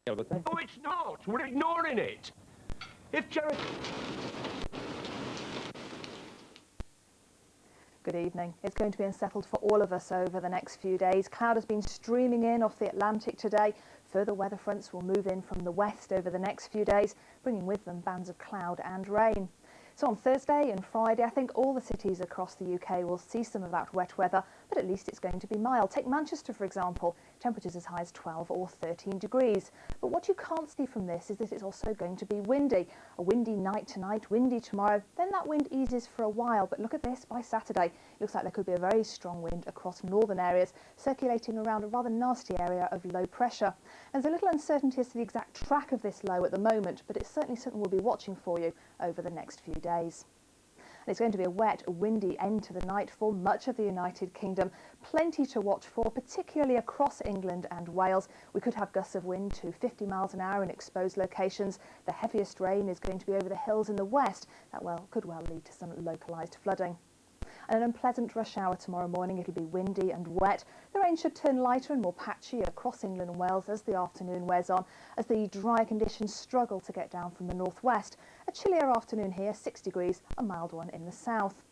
No, it's not. We're ignoring it. If Jerry... Good evening. It's going to be unsettled for all of us over the next few days. Cloud has been streaming in off the Atlantic today. Further weather fronts will move in from the west over the next few days, bringing with them bands of cloud and rain. So on Thursday and Friday, I think all the cities across the UK will see some of that wet weather, but at least it's going to be mild. Take Manchester, for example, temperatures as high as 12 or 13 degrees. But what you can't see from this is that it's also going to be windy. A windy night tonight, windy tomorrow, then that wind eases for a while. But look at this, by Saturday, it looks like there could be a very strong wind across northern areas, circulating around a rather nasty area of low pressure. There's a little uncertainty as to the exact track of this low at the moment, but it's certainly something we'll be watching for you over the next few days. And it's going to be a wet, windy end to the night for much of the United Kingdom. Plenty to watch for, particularly across England and Wales. We could have gusts of wind to 50 miles an hour in exposed locations. The heaviest rain is going to be over the hills in the west. That could well lead to some localised flooding. And an unpleasant rush hour tomorrow morning. It'll be windy and wet. The rain should turn lighter and more patchy across England and Wales as the afternoon wears on, as the dry conditions struggle to get down from the northwest. A chillier afternoon here, 6 degrees, a mild one in the south.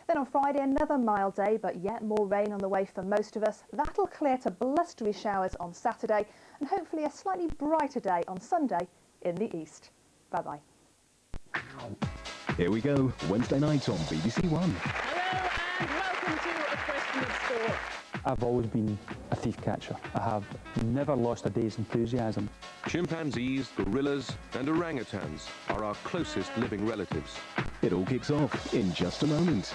Then on Friday, another mild day, but yet more rain on the way for most of us. That'll clear to blustery showers on Saturday, and hopefully a slightly brighter day on Sunday in the east. Bye-bye. Here we go, Wednesday night on BBC One. And welcome to A Question of Sport. I've always been a thief catcher. I have never lost a day's enthusiasm. Chimpanzees, gorillas and orangutans are our closest living relatives. It all kicks off in just a moment.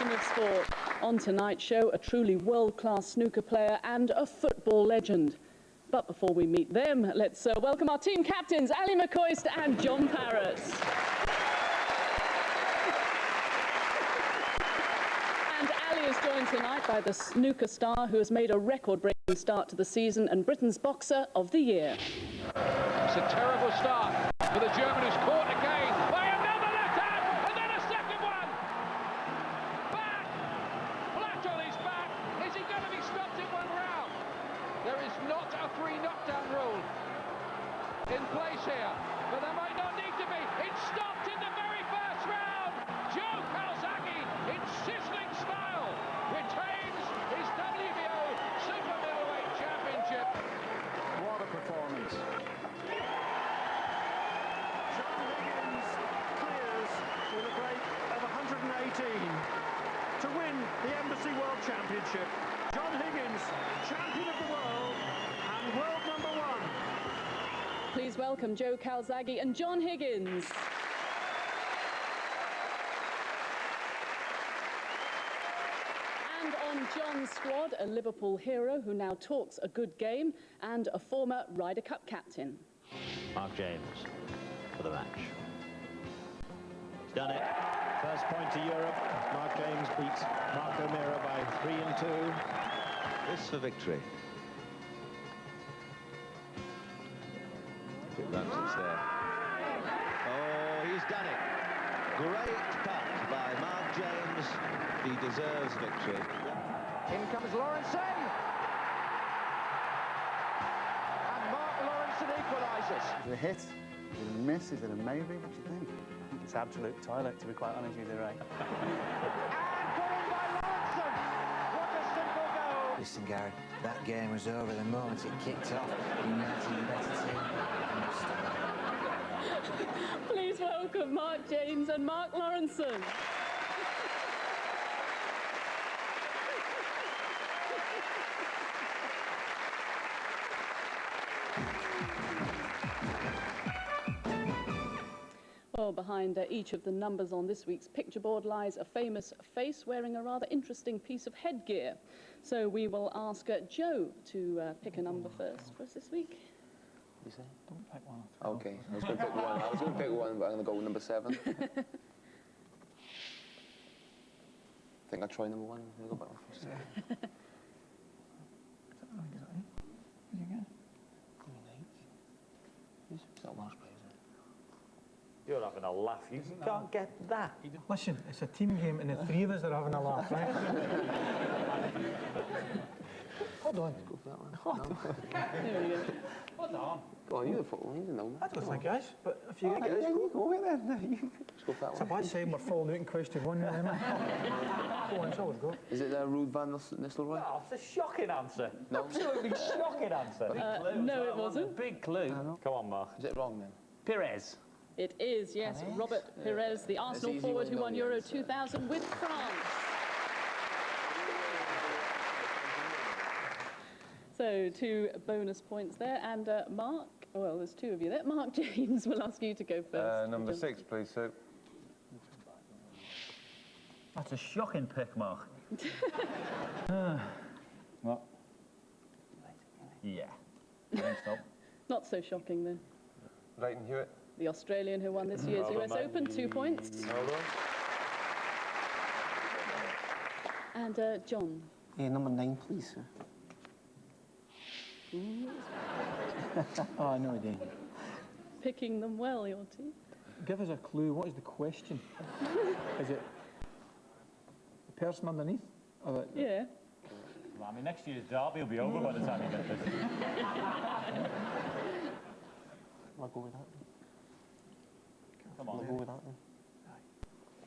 Of sport. On tonight's show, a truly world-class snooker player and a football legend. But before we meet them, let's welcome our team captains, Ali McCoist and John Parrott. And Ali is joined tonight by the snooker star who has made a record-breaking start to the season and Britain's Boxer of the Year. It's a terrible start for the German who's caught again by another left hand and then a second one. Back, flat on his back. Is he going to be stopped in one round? There is not a free knockdown rule in place here, but there might not need to be. It's stopped in the very first round. Joe Calzaghe, in sizzling style, retains his WBO Super Middleweight Championship. What a performance. John Higgins clears with a break of 118 to win the Embassy World Championship. John Higgins, champion of the world and world number one. Please welcome Joe Calzaghe and John Higgins. And on John's squad, a Liverpool hero who now talks a good game and a former Ryder Cup captain. Mark James for the match. He's done it. First point to Europe. Mark James beats Mark O'Meara by 3-2. This for victory. It Ramsey's there. Oh, he's done it. Great putt by Mark James. He deserves victory. In comes Lawrenson. And Mark Lawrenson equalises. Is it a hit? Is it a miss? Is it a maybe? What do you think? It's absolute toilet, to be quite honest with you, Ray. And put in by Lawrenson. What a simple goal. Listen, Gary, that game was over the moment it kicked off. United the better team. Please welcome Mark James and Mark Lawrenson. Well, Well, behind each of the numbers on this week's picture board lies a famous face wearing a rather interesting piece of headgear. So we will ask Joe to pick a number first for us this week. You say? Don't pick one. Okay, I was going to pick one. I was going to pick one, but I'm going to go with number 7. I think I'll try number 1. I'm going to go back one first. Is that last place? You're having a laugh. You can't get that. Listen, it's a team game and the 3 of us are having a laugh, right? Hold on. Go for that one. Hold on. There we go. Hold on. Go on, you're the football. You know. I don't think, guys, but if you get it, you go with it. Let's go for that it's one. a bad saying we're falling out in question 1 now, isn't it? Go on, so go. Is it Ruud van Nistelrooy? Oh, it's a shocking answer. No. Absolutely shocking answer. No, it wasn't. Big clue. Come on, Mark. Is it wrong then? Perez. It is, yes. Perez? Robert Perez, the Arsenal forward who won Euro 2000 with France. So 2 bonus points there. And Mark, well, there's 2 of you there. Mark James will ask you to go first. Number 6, please, Sue. That's a shocking pick, Mark. What? Yeah. Stop. Not so shocking then. Leighton Hewitt. The Australian who won this year's US Open, 2 points. And John. Yeah, number 9, please, sir. Oh, no idea. Picking them well, your team. Give us a clue. What is the question? Is it the person underneath? Or Yeah. Well, I mean, next year's derby will be over by the time you get this. I'll go with that. Come on. I'll go with that then.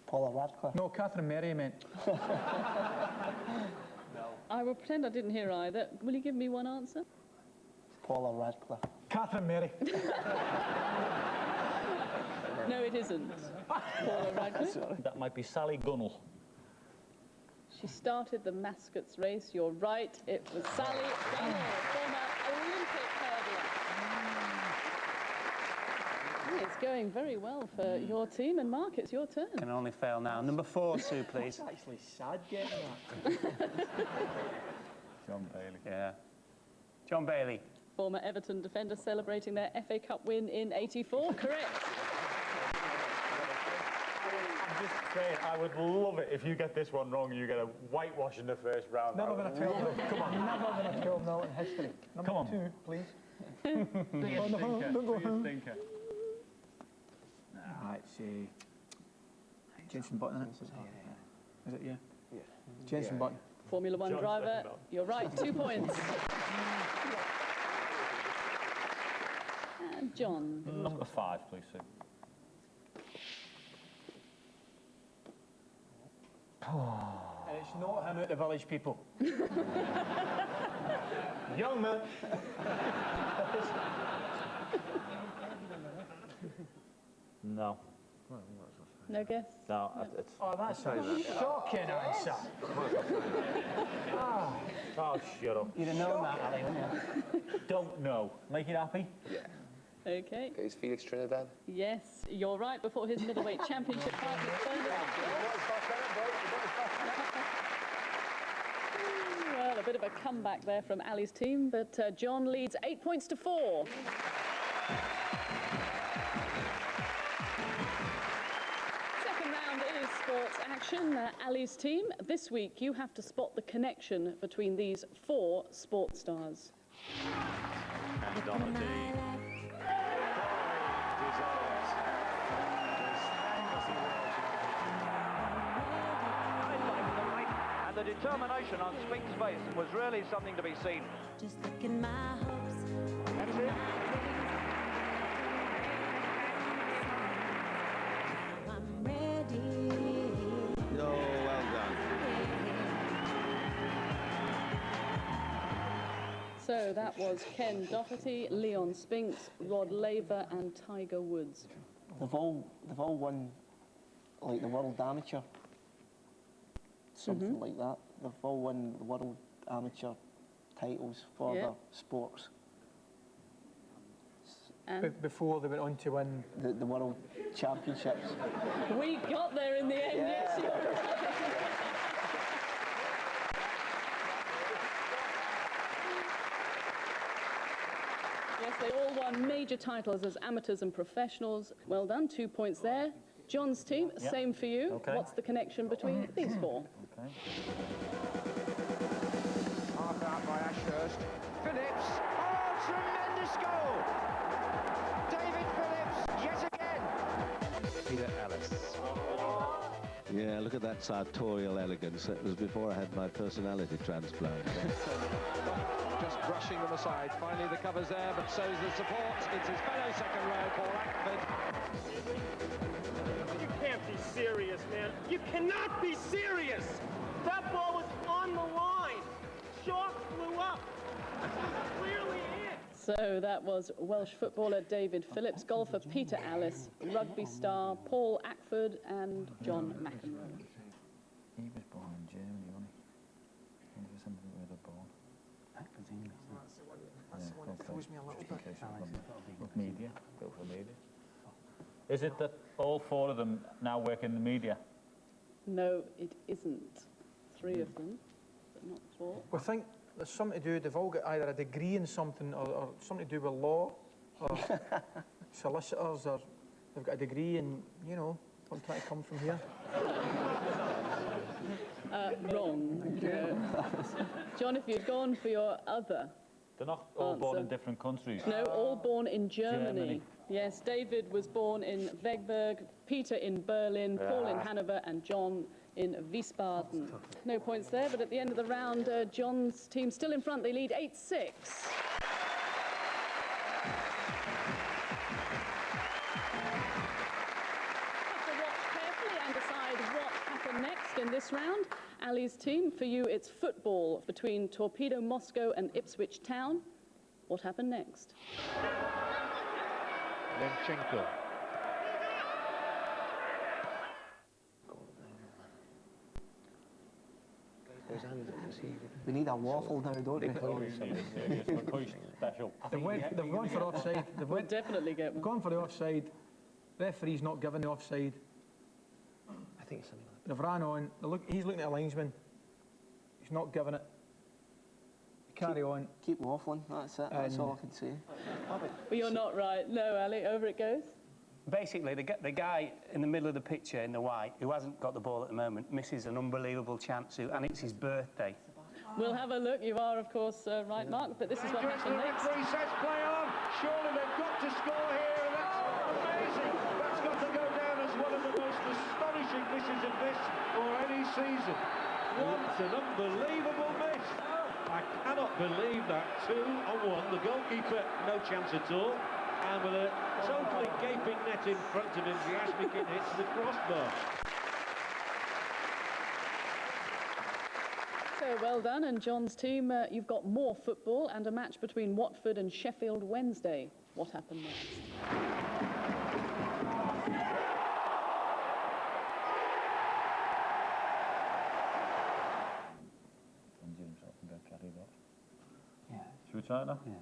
Paula Radcliffe. No, Catherine Mary meant. I will pretend I didn't hear either. Will you give me one answer? Paula Radcliffe. Catherine Mary. No, it isn't. Paula Radcliffe. That might be Sally Gunnell. She started the mascots race. You're right. It was Sally Gunnell, former Olympic hurdler. It's going very well for your team. And Mark, it's your turn. Can only fail now. Number 4, Sue, please. It's actually sad getting that. John Bailey. Yeah. John Bailey. Former Everton defender celebrating their FA Cup win in '84. Correct. I'm just saying, I would love it if you get this one wrong and you get a whitewash in the first round. Never going to tell them. Come on. Never going to tell them in history. Number 2, please. Don't go home. It's Jenson Button, isn't it? Is it? Yeah. Yeah. Jenson Button. Formula 1 driver. You're right. 2 points. And John. Number 5, please, Sue. And it's not him out the village, people. Young man. No. No guess? No, it's... Oh, that's a shocking answer. Oh, shut up. You'd have known that, Ali, wouldn't you? Don't know. Make it happy? Yeah. Okay. Is Felix Trinidad? Yes, you're right. Before his middleweight championship fight with Well, a bit of a comeback there from Ali's team, but John leads 8 points to 4. Second round is sports action. Ali's team, this week you have to spot the connection between these 4 sports stars. And on the D. The determination on Spink's face was really something to be seen. Just look in my hopes. That's it. I'm ready. Oh, well done. So that was Ken Doherty, Leon Spinks, Rod Laver and Tiger Woods. They've all won, like, the World Amateur. Something like that. They've all won the World Amateur titles for their sports. And before they went on to win The World Championships. we got there in the end, yes, you're right. Yes, they all won major titles as amateurs and professionals. Well done, 2 points there. John's team, Yep. same for you. Okay. What's the connection between these four? Okay. Half out by Ashurst. Phillips. Oh, tremendous goal! David Phillips, yet again. Peter Ellis. Yeah, look at that sartorial elegance. That was before I had my personality transplant. Just brushing them aside. Finally, the cover's there, but so's the support. It's his fellow second row, Paul Ackford. You can't be serious, man. You cannot be serious. That ball was on the line. Chalk flew up. Clearly it. So that was Welsh footballer David Phillips, golfer Peter Ellis, rugby star Paul Ackford and John McEnroe. He was born in Germany, wasn't he? He was something where they're born. Ackford's English. That's the one that throws me a little bit. With media. Go for media. Is it that all four of them now work in the media? No, it isn't. 3 of them, but not 4. I think there's something to do, they've all got either a degree in something or something to do with law or solicitors, or they've got a degree in, you know, I'm trying to come from here. Wrong. No. John, if you'd gone for your other They're not all born in answer. different countries. No, all born in Germany. Germany. Yes, David was born in Wegberg, Peter in Berlin, Paul in Hanover, and John in Wiesbaden. No points there, but at the end of the round, John's team still in front. They lead 8-6. Have to watch carefully and decide what happened next in this round. Ali's team, for you, it's football between Torpedo Moscow and Ipswich Town. What happened next? Lemchenko. We need a waffle now, don't we? Special. They've gone for offside. We'll definitely get one. Gone for the offside. Referee's not given the offside. I think it's something like They've ran on. He's looking at a linesman. He's not giving it. Carry on. Keep waffling, that's it. That's all I can say. Well, you're not right. No, Ali, over it goes. Basically, the guy in the middle of the picture in the white, who hasn't got the ball at the moment, misses an unbelievable chance, and it's his birthday. We'll have a look. You are, of course, right, Mark, but this is what happened next. The referee says play on. Surely they've got to score here, and that's amazing. That's got to go down as one of the most astonishing misses of this or any season. What an unbelievable miss. I cannot believe that. 2-on-1. The goalkeeper, no chance at all. And with a totally gaping net in front of him, Jasmikin hits the crossbar. So well done, and John's team, you've got more football and a match between Watford and Sheffield Wednesday. What happened next? Should we try it now? Yeah.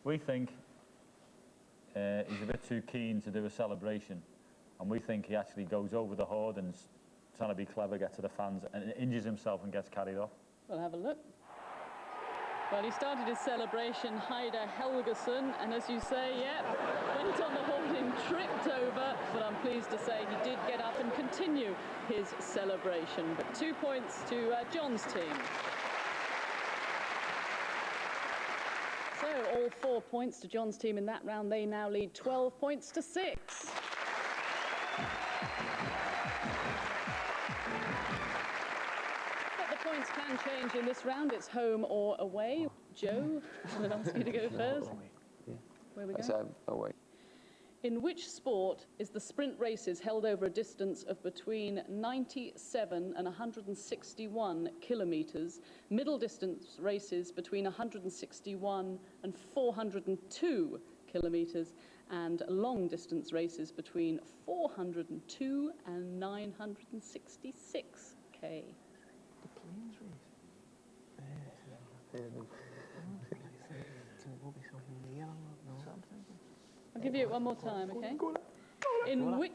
We think he's a bit too keen to do a celebration, and we think he actually goes over the hoardings, trying to be clever, get to the fans, and injures himself and gets carried off. We'll have a look. Well, he started his celebration, Heider Helgeson, and as you say, yeah, went on the hoarding, tripped over, but I'm pleased to say he did get up and continue his celebration. But 2 points to John's team. So all 4 points to John's team in that round. They now lead 12 points to 6. But the points can change in this round. It's home or away. Joe, I'm going to ask you to go first. Where we go? Away. In which sport is the sprint races held over a distance of between 97 and 161 kilometres, middle distance races between 161 and 402 kilometres, and long distance races between 402 and 966 k? The planes race. Can it be something in the yellow? No. I'll give you it one more time, okay? In which...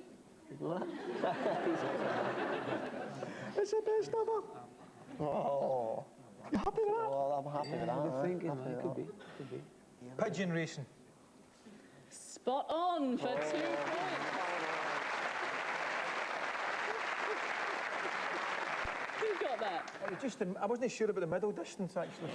It's the best ever. Oh. You happy with that? Well, I'm happy with that. It could be. Pigeon racing. Spot on for 2 points. Who got that? I wasn't sure about the middle distance, actually.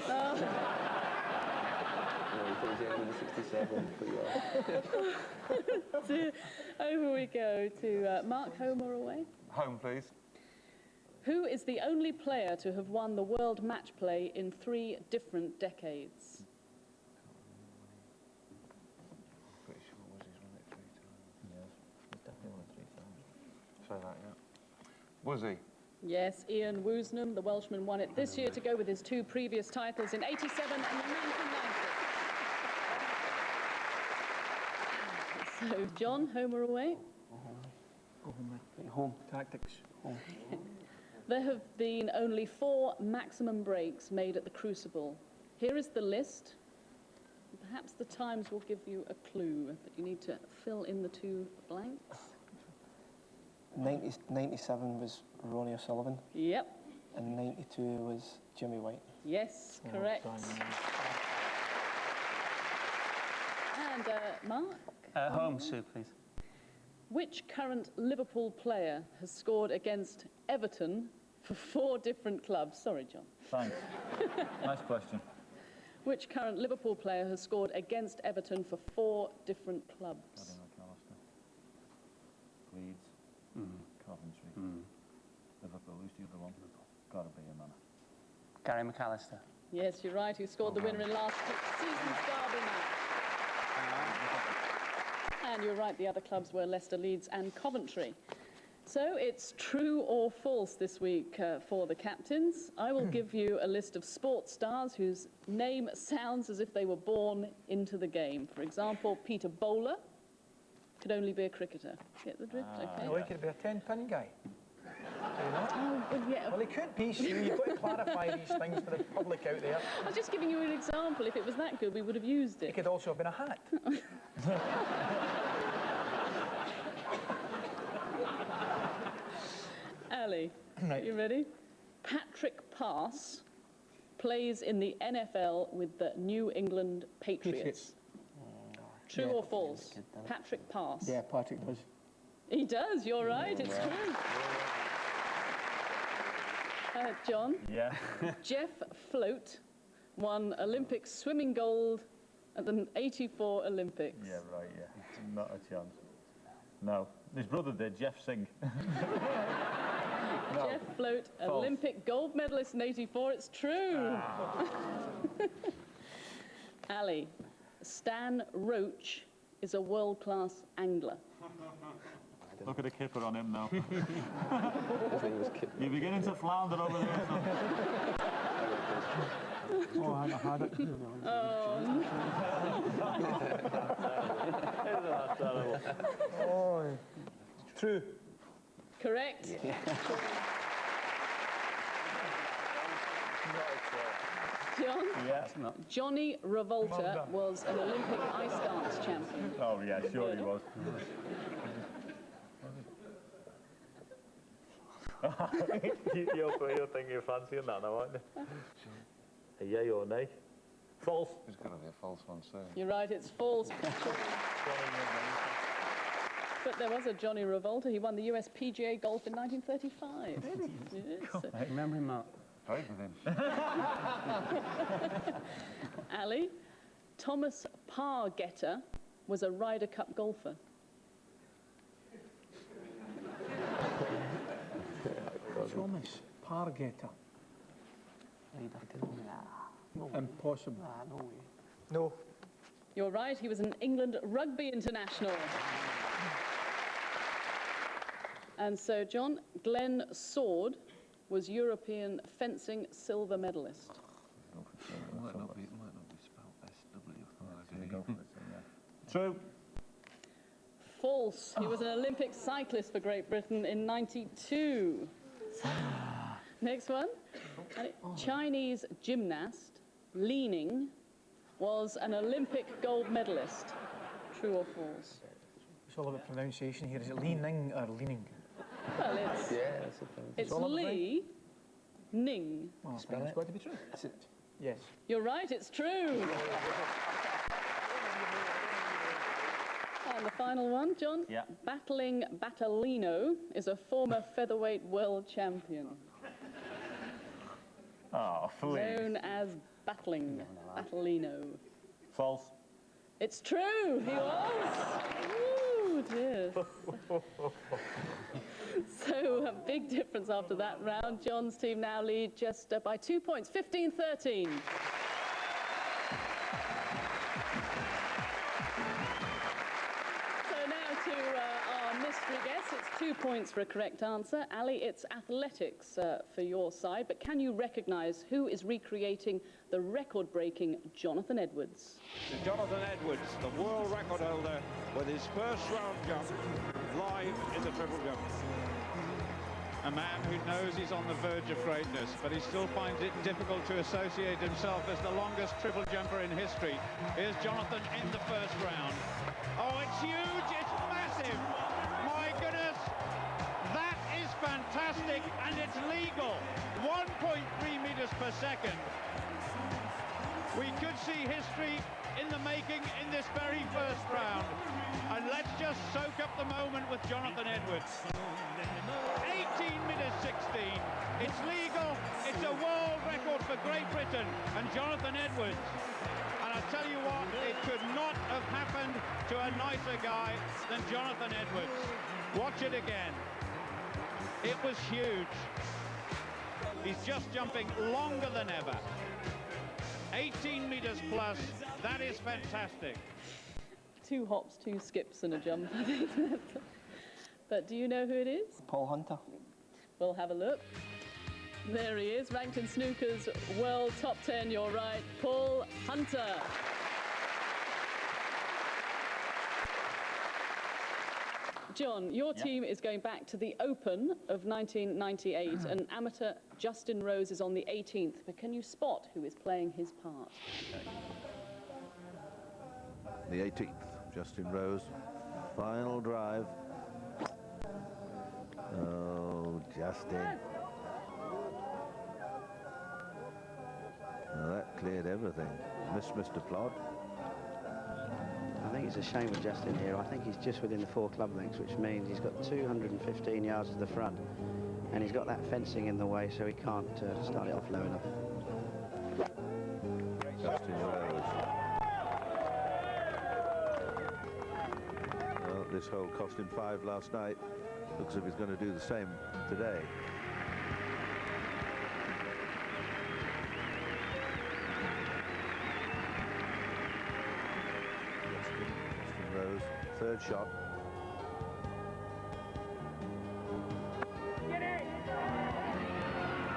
Over we go to Mark, home or away? Home, please. Who is the only player to have won the world match play in 3 different decades? Pretty sure Woozie's won it 3 times. Yes, he's definitely won it 3 times. Say that, yeah. Woozie. Yes, Ian Woosnam, the Welshman, won it this year to go with his 2 previous titles in '87 and 1990. So, John, home or away? Go home, man. Home. Tactics. Home. There have been only 4 maximum breaks made at the Crucible. Here is the list. Perhaps the times will give you a clue, but you need to fill in the 2 blanks. 97 was Ronnie O'Sullivan. Yep. And 92 was Jimmy White. Yes, correct. And Mark? Home, Sue, please. Which current Liverpool player has scored against Everton for 4 different clubs? Sorry, John. Thanks. Nice question. Which current Liverpool player has scored against Everton for 4 different clubs? Leeds, Coventry, Liverpool. Who's the other one? Got to be a man. Gary McAllister. Yes, you're right. Who scored the winner in last season's derby match? And you're right, the other clubs were Leicester, Leeds and Coventry. So it's true or false this week for the captains. I will give you a list of sports stars whose name sounds as if they were born into the game. For example, Peter Bowler could only be a cricketer. Get the drift, okay? No, he could be a 10-pin guy. Could he not? Oh, well, yeah. Well, he could be, Sue. You've got to clarify these things for the public out there. I was just giving you an example. If it was that good, we would have used it. It could also have been a hat. Ali, right. You ready? Patrick Pass plays in the NFL with the New England Patriots. True or false? Patrick Pass. Yeah, Patrick does. He does, you're right, it's true. John? Yeah. Jeff Float won Olympic swimming gold at the '84 Olympics. Yeah, right, yeah. Not a chance. No. His brother did, Jeff Singh. No. Jeff Float, false. Olympic gold medalist in '84, it's true. Ali, Stan Roach is a world-class angler. Look at the kipper on him now. You're beginning to flounder over there. Oh, I had it. Oh, true. Correct. Yeah. John? Yeah. Johnny Revolta was an Olympic ice dance champion. Oh, yeah, sure he was. You're thinking you're fancying that now, aren't you? A yay or nay? False. There's got to be a false one, so. You're right, it's false. But there was a Johnny Revolta. He won the US PGA Golf in 1935. Really? Yes. I remember him, Mark. Played with him. Ali, Thomas Pargetter was a Ryder Cup golfer. Thomas Pargetter. Impossible. No way. No. You're right, he was an England rugby international. And so, John, Glenn Sword was European fencing silver medalist. Might not be spelled S-W. True. False. He was an Olympic cyclist for Great Britain in '92. Next one. Chinese gymnast Li Ning was an Olympic gold medalist. True or false? It's all about pronunciation here. Is it leaning or leaning? Well, it's... Yeah, that's a thing. It's Lee Ning. Well, I think it's got to be true. Yes. You're right, it's true. And the final one, John. Yeah. Battling Battaglino is a former featherweight world champion. Oh, please. Known as Battling Battaglino. False. It's true, he was. Ooh, dear. So a big difference after that round. John's team now lead just by 2 points, 15-13. So now to our mystery guess. It's 2 points for a correct answer. Ali, it's athletics for your side, but can you recognise who is recreating the record-breaking Jonathan Edwards? Jonathan Edwards, the world record holder, with his first round jump live in the triple jump. A man who knows he's on the verge of greatness, but he still finds it difficult to associate himself as the longest triple jumper in history. Here's Jonathan in the first round. Oh, it's huge, it's massive. My goodness, that is fantastic, and it's legal. 1.3 meters per second. We could see history in the making in this very first round. And let's just soak up the moment with Jonathan Edwards. 18 minutes 16. It's legal. It's a world record for Great Britain and Jonathan Edwards. And I tell you what, it could not have happened to a nicer guy than Jonathan Edwards. Watch it again. It was huge. He's just jumping longer than ever. 18 meters plus, that is fantastic. 2 hops, 2 skips and a jump, I think. But do you know who it is? Paul Hunter. We'll have a look. There he is, ranked in snooker's world top 10, you're right, Paul Hunter. John, your team is going back to the Open of 1998, and amateur Justin Rose is on the 18th, but can you spot who is playing his part? The 18th, Justin Rose, final drive. Oh, Justin. Well, that cleared everything. Missed Mr. Plod. I think it's a shame with Justin here. I think he's just within the 4 club lengths, which means he's got 215 yards to the front, and he's got that fencing in the way, so he can't start it off low enough. Justin Rose. Well, this hole cost him 5 last night. Looks as if he's going to do the same today. Justin Rose, 3rd shot.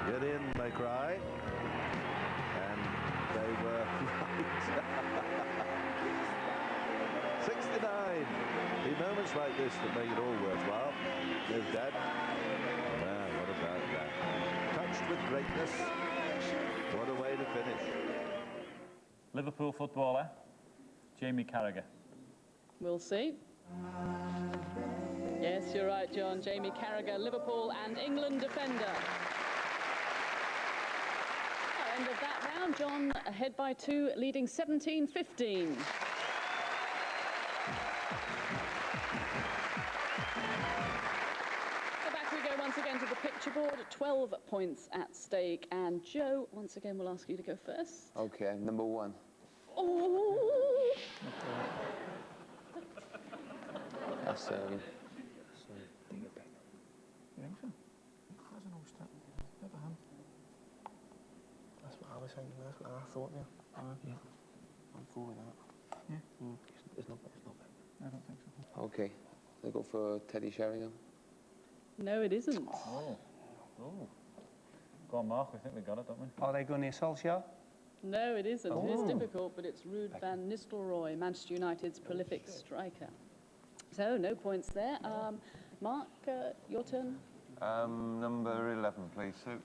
Get in, they cry. And they were right. 69. The moments like this that make it all worthwhile. There's Dad. Wow, what about that? Touched with greatness. What a way to finish. Liverpool footballer, Jamie Carragher. We'll see. Yes, you're right, John. Jamie Carragher, Liverpool and England defender. End of that round, John ahead by 2, leading 17-15. Once again to the picture board, 12 points at stake, and Joe, once again, we'll ask you to go first. Okay, number 1. Oh! That's You think so? That's an old step. Never him. That's what I was thinking. That's what I thought. Yeah. I'm full with that. Yeah. It's not bad. I don't think so. Okay, they go for Teddy Sheringham. No, it isn't. Oh. Go on, Mark. We think we got it, don't we? Are they going near Solskjaer? No, it isn't. It is difficult, but it's Ruud van Nistelrooy, Manchester United's prolific striker. So, no points there. Mark, your turn. Number 11, please, Sue.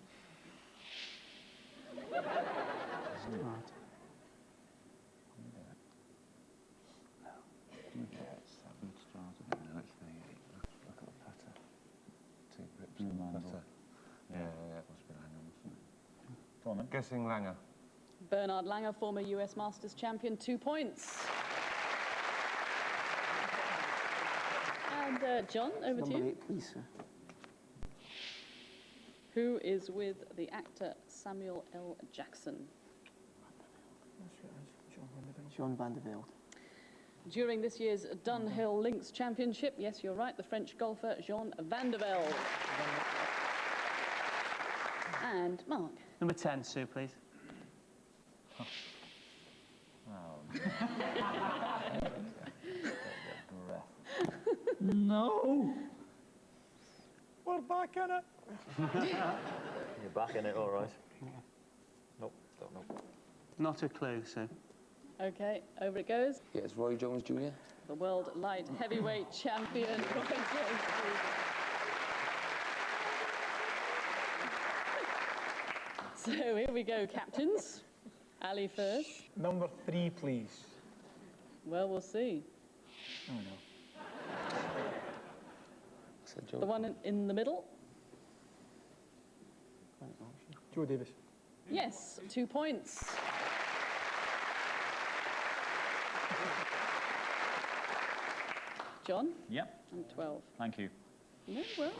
moment. Guessing Langer. Bernard Langer, former US Masters champion, 2 points. And John, over to you. Number 8, please, sir. Who is with the actor Samuel L. Jackson? Jean Van de Velde. During this year's Dunhill Links Championship, yes, you're right, the French golfer Jean Van de Velde. And Mark. Number 10, Sue, please. No! We're back in it. You're back in it, all right. Nope, don't know. Not a clue, Sue. Okay, over it goes. Yeah, it's Roy Jones Jr. The world light heavyweight champion, Roy Jones Jr. So here we go, captains. Ali first. Number 3, please. Well, we'll see. Oh, no. The one in the middle? Joe Davis. Yes, 2 points. John? Yep. And 12. Thank you. No, well.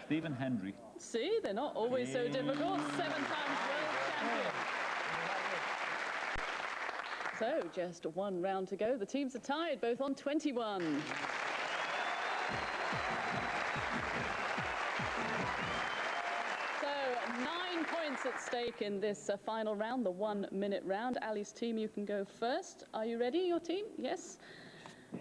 Stephen Hendry. See, they're not always so difficult. 7 times world champion. So, just 1 round to go. The teams are tied, both on 21. So, 9 points at stake in this final round, the 1-minute round. Ali's team, you can go first. Are you ready, your team? Yes?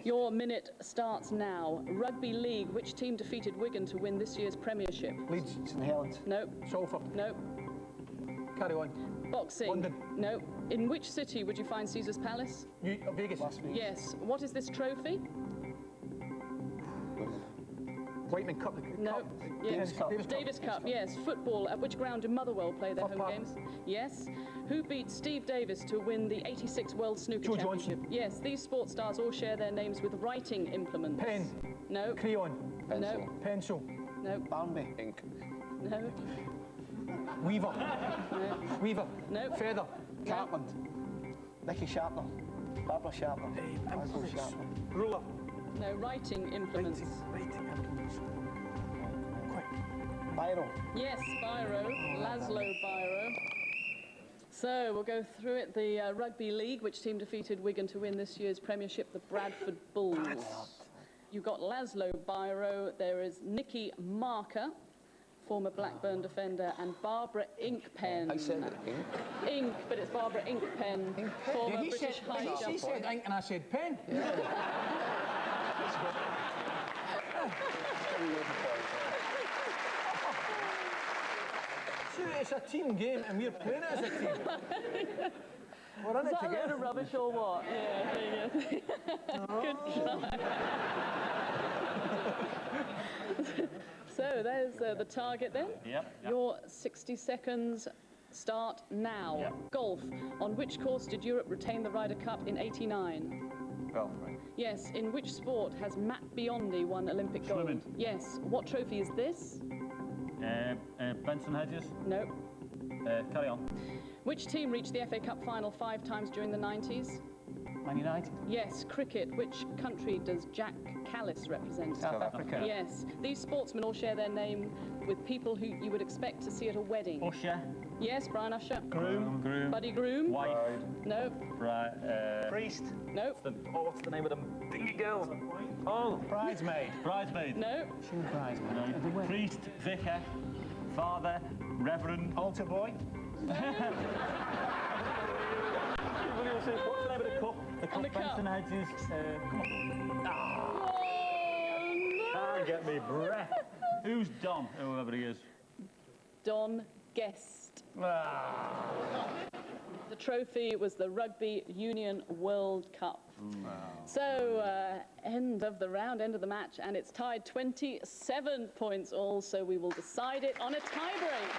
Your minute starts now. Rugby League, which team defeated Wigan to win this year's Premiership? Leeds, St Helens. No. Salford. No. Carry on. Boxing. London. No. In which city would you find Caesar's Palace? Vegas. Las Vegas. Yes. What is this trophy? Whiteman Cup. No. Yes. Davis Cup. Yes. Football. At which ground do Motherwell play their home games? Yes. Who beat Steve Davis to win the '86 World Snooker Championship? Yes. These sports stars all share their names with writing implements. Pen. No. Crayon. Pencil. No. Pencil. No. Barnby. Ink. No. Weaver. No. Weaver. No. Feather. Cartland. Nicky Sharpner. Barbara Sharpner. Basil Sharpner. Ruler. No. Writing implements. Writing implements. Quick. Biro. Yes. Biro. Laszlo Biro. So we'll go through it. The Rugby League, which team defeated Wigan to win this year's Premiership? The Bradford Bulls. You've got Laszlo Biro. There is Nicky Marker, former Blackburn defender, and Barbara Inkpen. I said ink. Ink, but it's Barbara Inkpen, former British high jumper. He said ink and I said pen. See, it's a team game and we're playing it as a team. We're in it Is that a load together. of rubbish or what? Yeah, there you go. Good try. So there's the target then. Yep. Your 60 seconds start now. Yep. Golf. On which course did Europe retain the Ryder Cup in '89? Belfry. Yes. In which sport has Matt Biondi won Olympic gold? Swimming. Yes. What trophy is this? Benson Hedges. No. Carry on. Which team reached the FA Cup final 5 times during the 90s? Man United. Yes. Cricket. Which country does Jack Callis represent? South Africa. Yes. These sportsmen all share their name with people who you would expect to see at a wedding. Usher. Yes, Brian Usher. Groom. Buddy Groom. Wife. No. Priest. No. What's the name of them dingy girls? Oh, Bridesmaid. Bridesmaid. No. She was bridesmaid. No. Priest, vicar, father, reverend. Altar boy. What's the name of the cup? The On the cup, cup. Benson Hedges. Come on. Oh, Can't get me breath. Who's Don? Whoever he is. Don Guest. The trophy was the Rugby Union World Cup. So, end of the round, end of the match, and it's tied 27 points all, so we will decide it on a tie-break.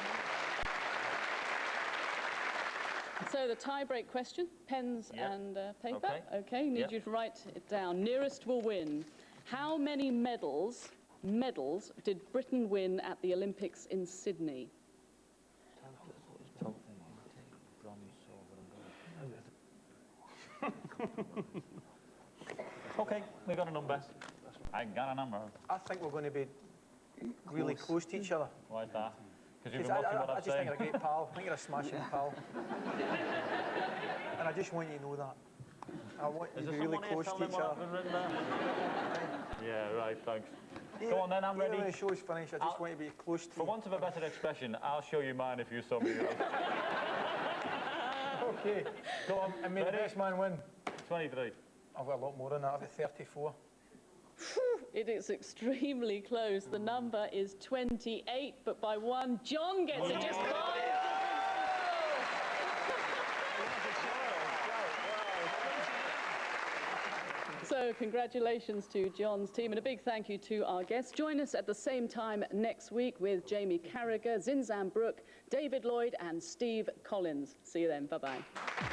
So the tie-break question, pens and paper. Okay, need you to write it down. Nearest will win. How many medals did Britain win at the Olympics in Sydney? OK, we got a number. I got a number. I think we're going to be really close to each other. Why is that? Because you've Because been watching what I I'm just think saying. you're a great pal. I think you're a smashing pal. And I just want you to know that. I want you to be really close to each other. Yeah, right, thanks. Go on then, I'm ready. When the show's finished, I just want you to be close to For want of a better expression, I'll show you mine if you saw me. OK. Go on, and may the best man win. 23. I've got a lot more than that. I've got 34. It is extremely close. The number is 28, but by one, John gets it just 5. So congratulations to John's team, and a big thank you to our guests. Join us at the same time next week with Jamie Carragher, Zinzan Brooke, David Lloyd and Steve Collins. See you then. Bye-bye.